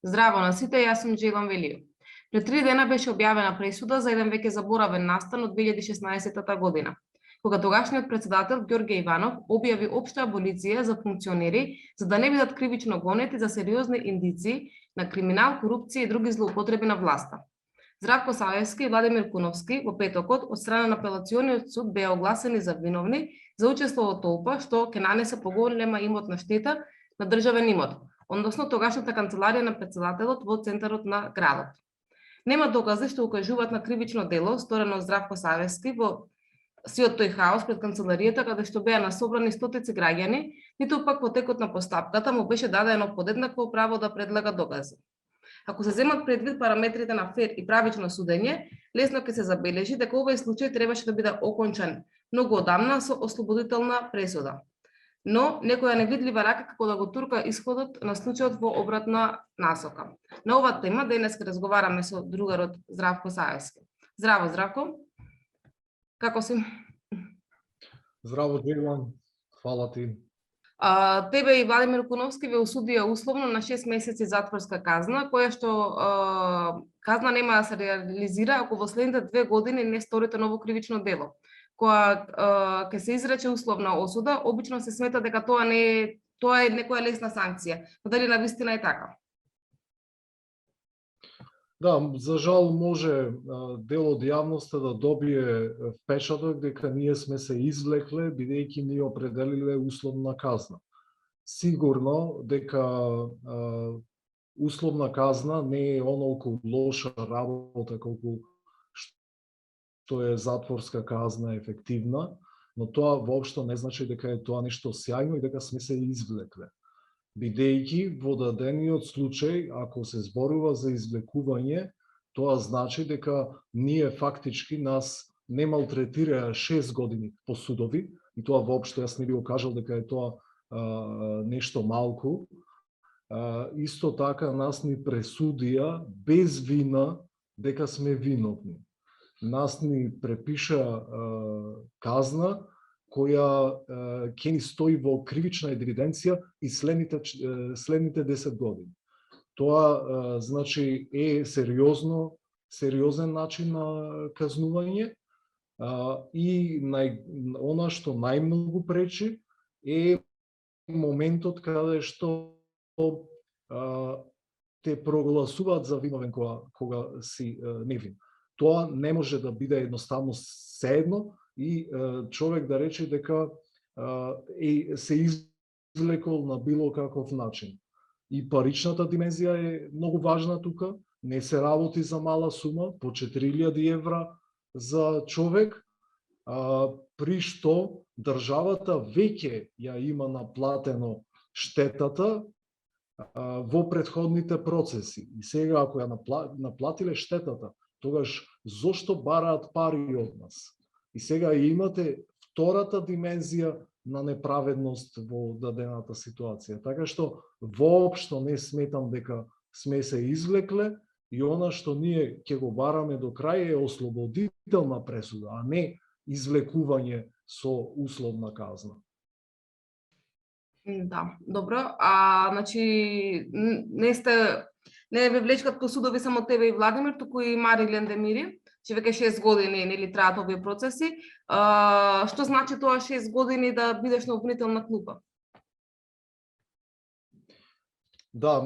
Здраво на сите, јас сум Джейлан Велио. Пред 3 дена беше објавена пресуда за еден веќе заборавен настан од 2016 година, кога тогашниот председател Ѓорѓе Иванов објави општа аболиција за функционери за да не бидат кривично гонети за сериозни индиции на криминал, корупција и други злоупотреби на власта. Здравко Савевски и Владимир Куновски во петокот од страна на апелациониот суд беа огласени за виновни за учество во толпа што ќе нанесе поголема имотна штета на државен имот, односно тогашната канцеларија на председателот во центарот на градот. Нема докази што укажуваат на кривично дело сторено од Здравко Савевски во сиот тој хаос пред канцеларијата каде што беа насобрани стотици граѓани, ниту пак во текот на постапката му беше дадено подеднакво право да предлага докази. Ако се земат предвид параметрите на фер и правично судење, лесно ќе се забележи дека овој случај требаше да биде окончан многу одамна со ослободителна пресуда. Но некоја невидлива рака како да го турка исходот на случајот во обратна насока. На оваа тема денес ќе разговараме со другарот Здравко Савевски. Здраво, Здравко. Како си? Здраво, Джейлан. Фала ти. Тебе и Владимир Куновски ве осудија условно на 6 месеци затворска казна, која што казна нема да се реализира ако во следните 2 години не сторите ново кривично дело. Кога ќе се изрече условна осуда, обично се смета дека тоа е некоја лесна санкција. Но дали навистина е така? Да, за жал може дел од јавноста да добие впечаток дека ние сме се извлекле бидејќи ние определиле условна казна. Сигурно дека условна казна не е онолку лоша работа колку што е затворска казна ефективна, но тоа воопшто не значи дека е тоа нешто сјајно и дека сме се извлекле. Бидејќи во дадениот случај, ако се зборува за извлекување, тоа значи дека ние фактички нас не малтретираа 6 години по судови, и тоа воопшто јас не би го кажал дека е тоа нешто малку. Исто така нас ни пресудија без вина дека сме виновни. Нас ни препиша казна која ќе ни стои во кривична евиденција и следните 10 години. Тоа значи е сериозен начин на казнување и она што најмногу пречи е моментот каде што те прогласуваат за виновен кога си невин. Тоа не може да биде едноставно седно и човек да рече дека се извлекол на било каков начин. И паричната димензија е многу важна тука. Не се работи за мала сума, по 4000 евра за човек, при што државата веќе ја има наплатено штетата во претходните процеси. И сега ако ја наплатиле штетата, тогаш зошто бараат пари од нас? И сега имате втората димензија на неправедност во дадената ситуација. Така што воопшто не сметам дека сме се извлекле и она што ние ќе го бараме до крај е ослободителна пресуда, а не извлекување со условна казна. Да, добро. Значи не ве влечкат по судови само тебе и Владимир, туку и Мари Лендемири, че веќе 6 години нели траат овие процеси. Што значи тоа 6 години да бидеш на обвинителна клупа? Да,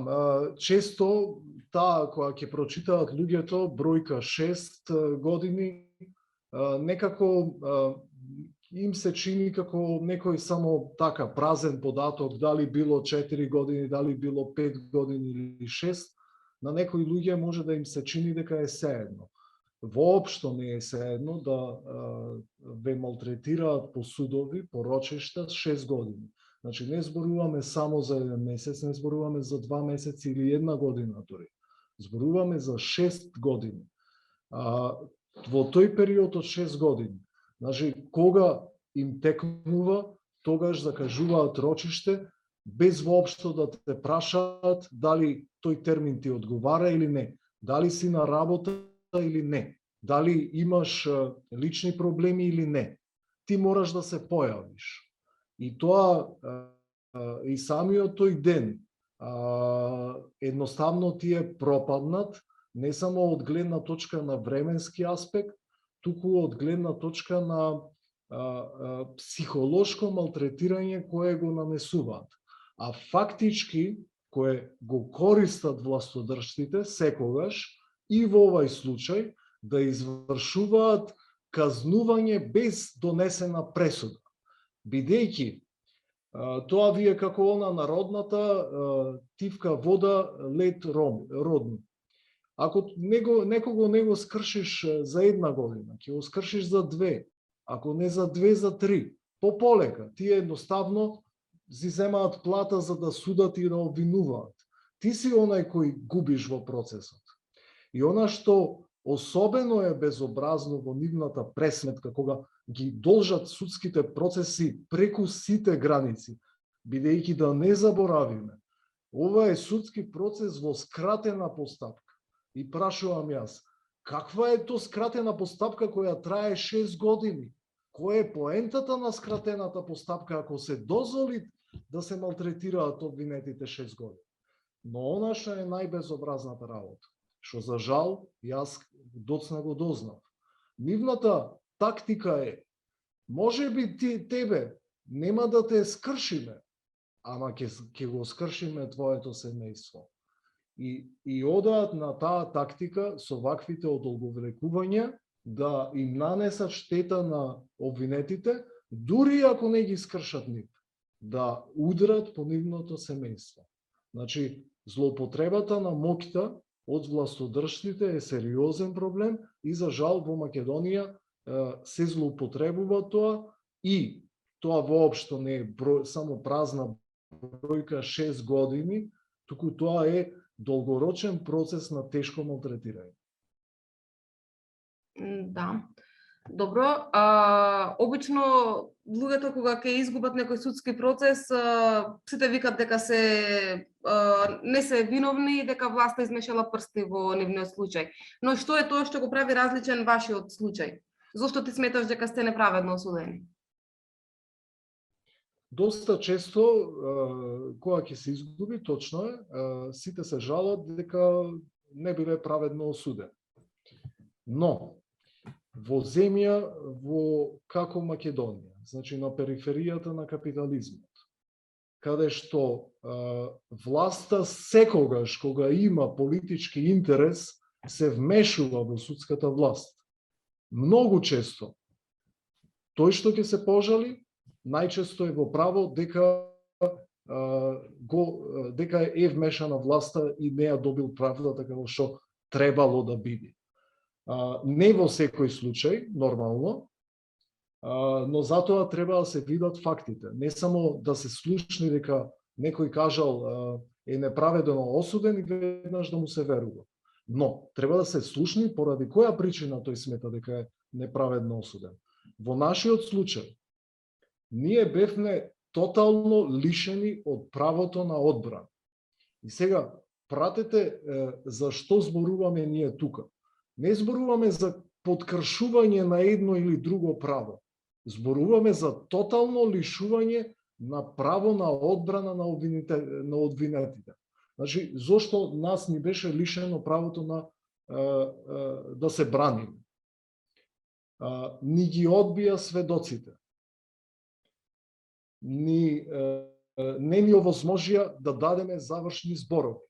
често кога ќе прочитаат луѓето бројка 6 години, некако им се чини како некој само така празен податок, дали било 4 години, дали било 5 години или 6. На некои луѓе може да им се чини дека е сеедно. Воопшто не е сеедно да ве малтретираат по судови, по рочишта 6 години. Значи не зборуваме само за 1 месец, не зборуваме за 2 месеци или 1 година дори. Зборуваме за 6 години. Во тој период од 6 години, значи кога им текнува, тогаш закажуваат рочиште без воопшто да те прашаат дали тој термин ти одговара или не, дали си на работа или не, дали имаш лични проблеми или не. Ти мораш да се појавиш. И тоа и самиот тој ден едноставно тие пропаднат, не само од гледна точка на временски аспект, туку од гледна точка на психолошко малтретирање кое го нанесуваат. А фактички, кое го користат властодржците секогаш и во овај случај, да извршуваат казнување без донесена пресуда. Бидејќи тоа ви е како она народната тивка вода, лед родни. Ако некого не го скршиш за 1 година, ќе го скршиш за 2, ако не за 2, за 3, пополека. Тие едноставно си земаат плата за да судат и да обвинуваат. Ти си онај кој губиш во процесот. И она што особено е безобразно во нивната пресметка, кога ги должат судските процеси преку сите граници, бидејќи да не заборавиме, ова е судски процес во скратена постапка. И прашувам јас, каква е то скратена постапка која трае 6 години? Која е поентата на скратената постапка ако се дозволи да се малтретираат обвинетите 6 години? Но она што е најбезобразната работа, што за жал јас доцна го дознав. Нивната тактика е, може би тебе нема да те скршиме, ама ќе го скршиме твоето семејство. И одаат на таа тактика со ваквите одолговлекувања да им нанесат штета на обвинетите, дури ако не ги скршат нив, да удрат по нивното семејство. Значи, злоупотребата на моќта од властодржците е сериозен проблем и за жал во Македонија се злоупотребува тоа и тоа воопшто не е само празна бројка 6 години, туку тоа е долгорочен процес на тешко малтретирање. Да. Добро, обично луѓето кога ќе изгубат некој судски процес, сите викат дека не се виновни и дека власта измешала прсти во нивниот случај. Но што е тоа што го прави различен вашиот случај? Зошто ти сметаш дека сте неправедно осудени? Доста често, кога ќе се изгуби, точно е, сите се жалат дека не биле праведно осудени. Но, во земја како Македонија, значи на периферијата на капитализмот, каде што власта секогаш кога има политички интерес се вмешува во судската власт. Многу често тој што ќе се пожали најчесто е во право дека е вмешана власта и не ја добил правдата како што требало да биде. Не во секој случај, нормално, но затоа треба да се видат фактите. Не само да се слушни дека некој кажал е неправедно осуден и веднаш да му се верува. Но треба да се слушни поради која причина тој смета дека е неправедно осуден. Во нашиот случај, ние бевме тотално лишени од правото на одбрана. И сега, пратете зашто зборуваме ние тука. Не зборуваме за подкршување на едно или друго право. Зборуваме за тотално лишување на право на одбрана на обвинетите. Значи, зошто нас ни беше лишено правото на да се браниме? Ни ги одбија сведоците. Не ни овозможија да дадеме завршни зборови.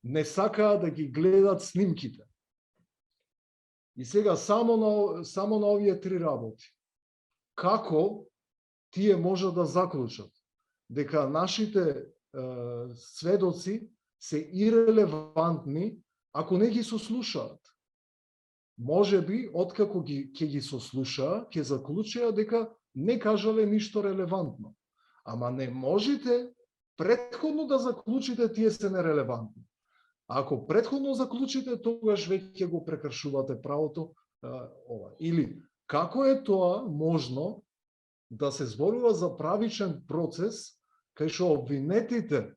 Не сакаа да ги гледат снимките. И сега само на овие 3 работи. Како тие можат да заклучат дека нашите сведоци се ирелевантни ако не ги сослушаат? Може би, откако ќе ги сослушаа, ќе заклучеа дека не кажале ништо релевантно. Ама не можете претходно да заклучите тие се нерелевантни. Ако претходно заклучите, тогаш веќе го прекршувате правото ова. Или како е тоа можно да се зборува за правичен процес кај што обвинетите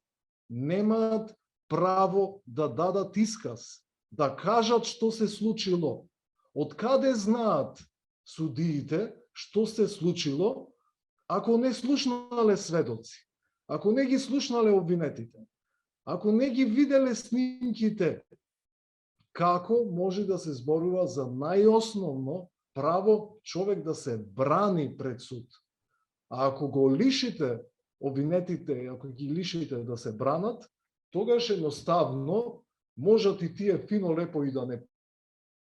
немаат право да дадат исказ, да кажат што се случило? Од каде знаат судиите што се случило ако не слушнале сведоци? ако не ги слушнале обвинетите, ако не ги виделе снимките, како може да се зборува за најосновно право човек да се брани пред суд? А ако го лишите обвинетите, ако ги лишите да се бранат, тогаш едноставно можат и тие фино лепо и да не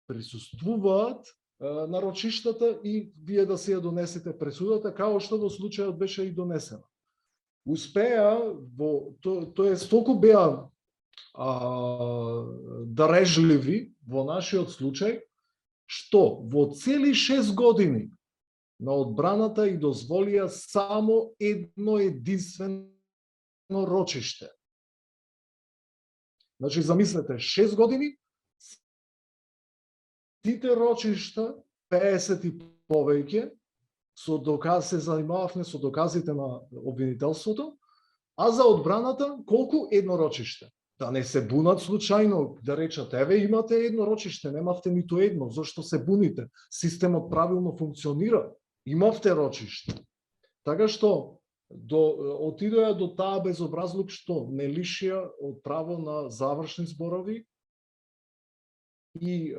присуствуваат на рочиштата и вие да си ја донесете пресудата, како што во случајот беше и донесена. Успеа, толку беа дарежливи во нашиот случај, што во цели 6 години на одбраната и дозволија само едно единствено рочиште. Значи, замислете, 6 години, сите рочишта, 50 и повеќе, се занимававме со доказите на обвинителството, а за одбраната колку? Едно рочиште. Да не се бунат случајно, да речат, еве имате едно рочиште, немавте ниту едно, зашто се буните? Системот правилно функционира, имавте рочиште. Така што отидоа до таа безобразлук што не лишија од право на завршни зборови и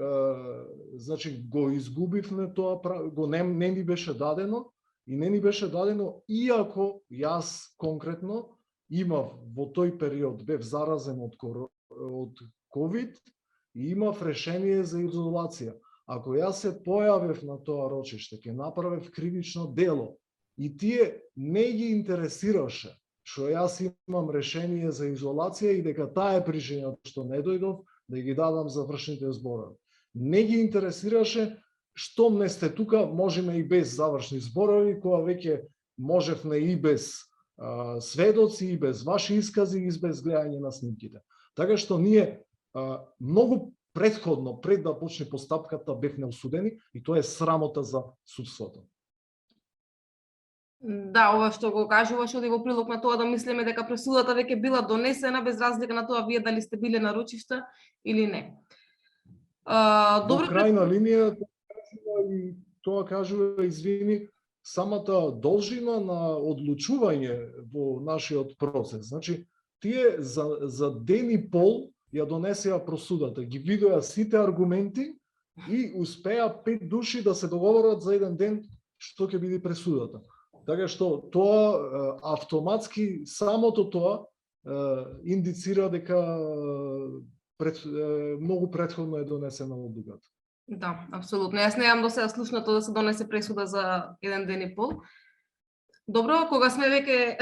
значи го изгубивме тоа право, не ни беше дадено и не ни беше дадено иако јас конкретно имав во тој период бев заразен од ковид и имав решение за изолација. Ако јас се појавев на тоа рочиште, ќе направев кривично дело и тие не ги интересираше што јас имам решение за изолација и дека таа е причината што не дојдов да ги дадам завршните зборови. Не ги интересираше што не сте тука, можеме и без завршни зборови, која веќе можевме и без сведоци, и без ваши искази, и без гледање на снимките. Така што ние многу претходно, пред да почне постапката, бевме осудени и тоа е срамота за судството. Да, ова што го кажуваш оди во прилог на тоа да мислиме дека пресудата веќе била донесена без разлика на тоа вие дали сте биле на рочишта или не. Во крајна линија тоа кажува, извини, самата должина на одлучување во нашиот процес. Значи, тие за ден и пол ја донесеа просудата, ги видоа сите аргументи и успеа 5 души да се договорат за еден ден што ќе биде пресудата. Така што тоа автоматски, самото тоа индицира дека многу претходно е донесена одлуката. Да, апсолутно. Јас неам до сега слушнато да се донесе пресуда за еден ден и пол. Добро, кога сме веќе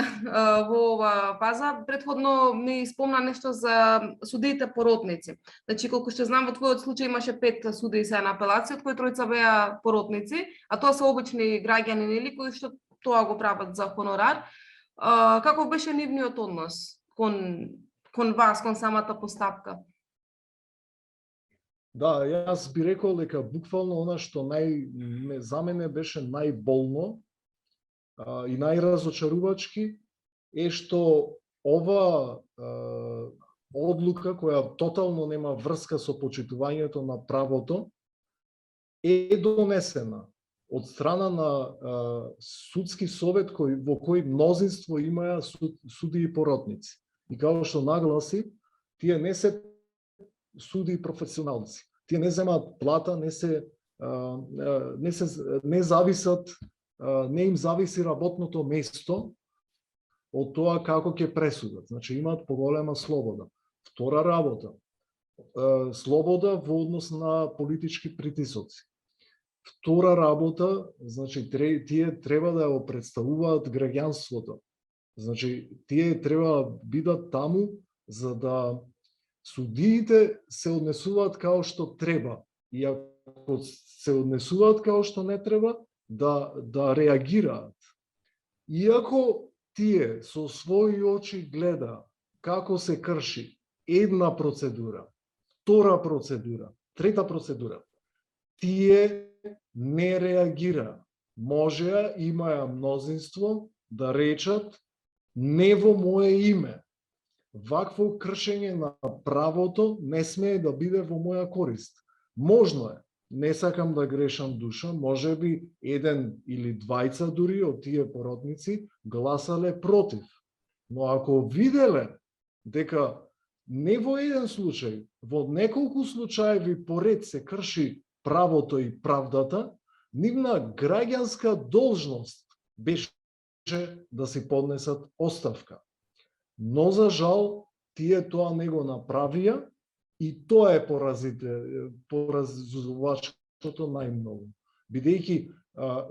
во ова фаза, претходно ми спомна нешто за судиите поротници. Значи, колку што знам, во твојот случај имаше 5 судии сега на апелација, од кои 3 беа поротници, а тоа се обични граѓани, нели, кои што тоа го прават за хонорар. Како беше нивниот однос кон вас, кон самата постапка? Да, јас би рекол дека буквално она што за мене беше најболно и најразочарувачки е што ова одлука која тотално нема врска со почитувањето на правото е донесена од страна на судски совет во кој мнозинство имаја судии и поротници. И како што нагласи, тие не се судии професионалци. Тие не земаат плата, не зависат, не им зависи работното место од тоа како ќе пресудат. Значи имаат поголема слобода. Втора работа, слобода во однос на политички притисоци. Втора работа, значи тие треба да го представуваат граѓанството. Значи тие треба да бидат таму за да судиите се однесуваат како што треба и ако се однесуваат како што не треба, да реагираат. Иако тие со своји очи гледа како се крши една процедура, втора процедура, трета процедура, тие не реагира. Можеа, имаја мнозинство да речат не во мое име. Вакво кршење на правото не смее да биде во моја корист. Можно е, не сакам да грешам душа, може би еден или двајца дури од тие поротници гласале против. Но ако виделе дека не во еден случај, во неколку случаеви поред се крши правото и правдата, нивна граѓанска должност беше да си поднесат оставка. Но за жал, тие тоа не го направија и тоа е поразувачкото најмногу. Бидејќи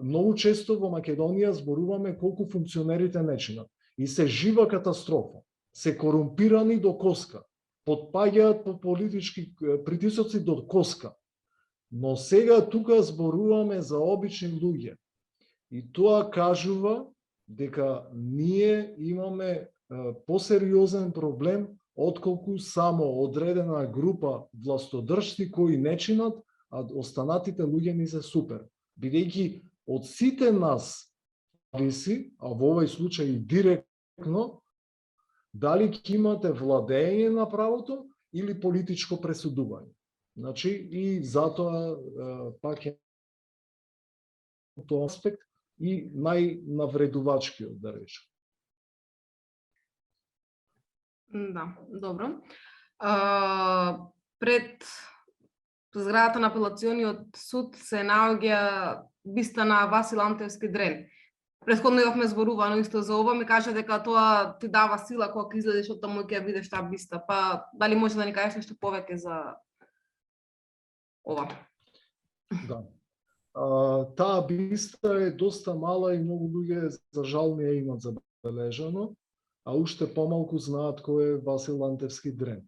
многу често во Македонија зборуваме колку функционерите не чинат. И се жива катастрофа. Се корумпирани до коска. Потпаѓаат по политички притисоци до коска. Но сега тука зборуваме за обични луѓе. И тоа кажува дека ние имаме посериозен проблем отколку само одредена група властодржци кои не чинат, а останатите луѓе ни се супер. Бидејќи од сите нас зависи, а во овој случај директно, дали ќе имате владење на правото или политичко пресудување. Значи, и затоа пак е тоа аспект и најнавредувачкиот, да речем. Да, добро. Пред зградата на апелациониот суд се наоѓа биста на Васил Антевски Дрен. Претходно имавме зборувано исто за ова, ми кажа дека тоа ти дава сила кога излезеш од таму и ќе видиш таа биста. Па дали може да ни кажеш нешто повеќе за ова? Да. Таа биста е доста мала и многу луѓе за жал не ја имат забележано, а уште помалку знаат кој е Васил Антевски Дрен.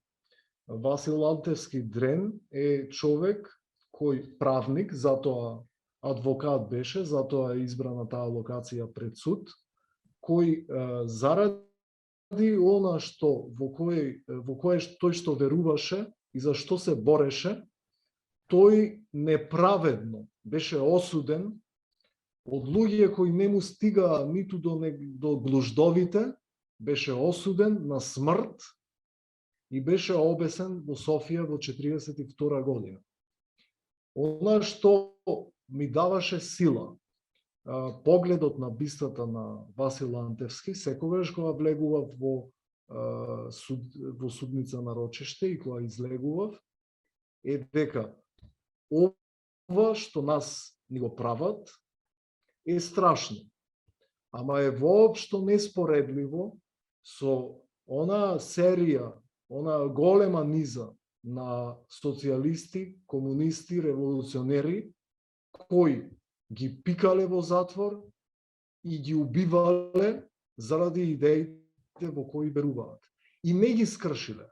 Васил Антевски Дрен е човек кој правник, затоа адвокат беше, затоа е избрана таа локација пред суд, кој заради она што во кое тој што веруваше и за што се бореше, тој неправедно беше осуден од луѓе кои не му стигаа ниту до глуждовите, беше осуден на смрт и беше обесен во Софија во 42 година. Она што ми даваше сила, погледот на бистата на Васил Антевски, секогаш кога влегував во судница на Рочеште и кога излегував, е дека ова што нас ни го прават е страшно. Ама е воопшто неспоредливо со она серија, она голема низа на социјалисти, комунисти, револуционери, кои ги пикале во затвор и ги убивале заради идеите во кои веруваат. И не ги скршиле.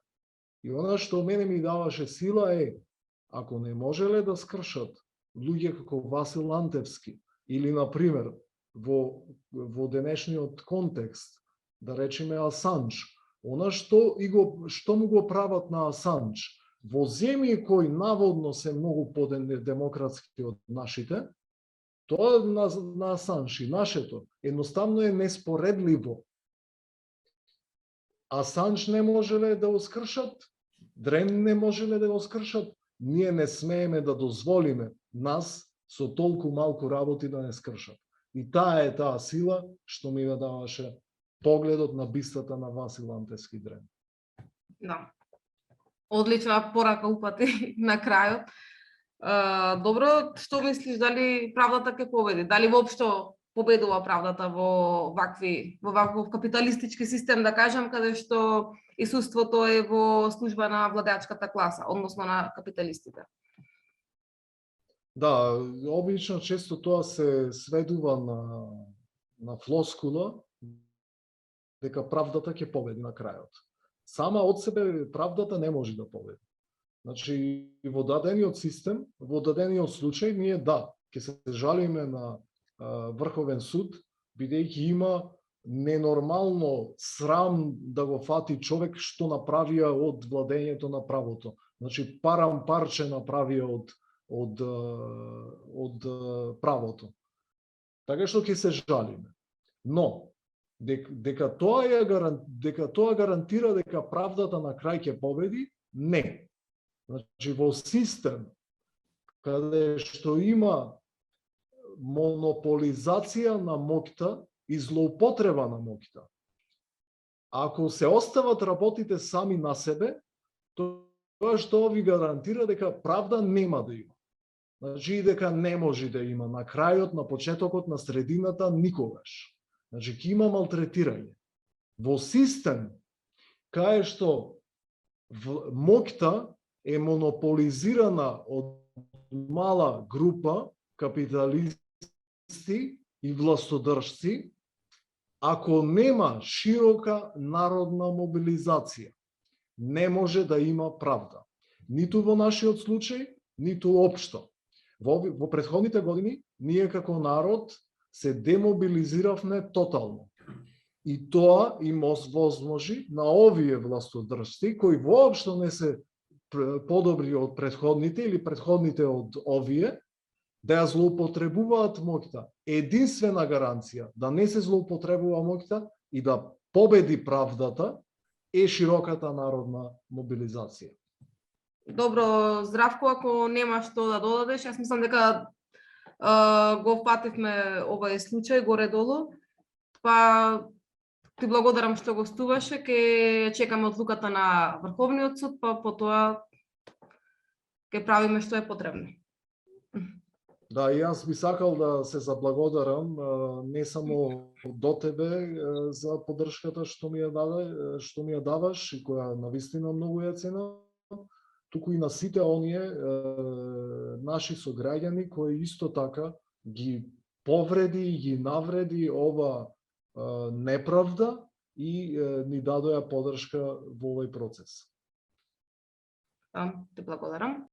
И она што мене ми даваше сила е, ако не можеле да скршат луѓе како Васил Антевски, или, например, во денешниот контекст, да речеме Асанж, она што му го прават на Асанж, во земји кои наводно се многу подемократски од нашите, тоа на Асанж и нашето едноставно е неспоредливо. Асанж не можеле да го скршат, Дрен не можеле да го скршат, ние не смееме да дозволиме нас со толку малку работи да не скршат. И таа е таа сила што ми ја даваше погледот на бистата на Васил Антевски Дрен. Да. Одлична порака упати на крајот. Добро, што мислиш, дали правдата ќе победи? Дали воопшто победува правдата во ваков капиталистички систем, да кажам, каде што исуството е во служба на владеачката класа, односно на капиталистите? Да, обично често тоа се сведува на флоскула дека правдата ќе победи на крајот. Сама од себе правдата не може да победи. Значи, во дадениот систем, во дадениот случај, ние ќе се жалиме на Врховен суд, бидејќи има ненормално срам да го фати човек што направија од владењето на правото. Значи, парче направија од правото. Така што ќе се жалиме. Но, дека тоа гарантира дека правдата на крај ќе победи, не. Значи, во систем каде што има монополизација на моќта и злоупотреба на моќта, Ако се остават работите сами на себе, тоа што ви гарантира дека правда нема да има. Значи и дека не може да има на крајот, на почетокот, на средината, никогаш. Значи ќе има малтретирање. Во систем кај што моќта е монополизирана од мала група капиталисти и властодржци, ако нема широка народна мобилизација, не може да има правда. Ниту во нашиот случај, ниту општо. Во претходните години, ние како народ се демобилизиравме тотално. И тоа им возможи на овие властодржци, кои воопшто не се подобри од претходните или претходните од овие, да ја злоупотребуваат моќта. Единствена гаранција да не се злоупотребува моќта и да победи правдата е широката народна мобилизација. Добро, Здравко, ако нема што да додадеш, јас мислам дека го фативме овој случај горе-долу. Па ти благодарам што гостуваше, ке чекаме одлуката на Врховниот суд, па потоа ке правиме што е потребно. Да, и јас би сакал да се заблагодарам не само до тебе за поддршката што ми ја даваш и која навистина многу ја ценам, туку и на сите оние наши сограѓани кои исто така ги повреди и ги навреди ова неправда и ни дадоа поддршка во овој процес. Те благодарам.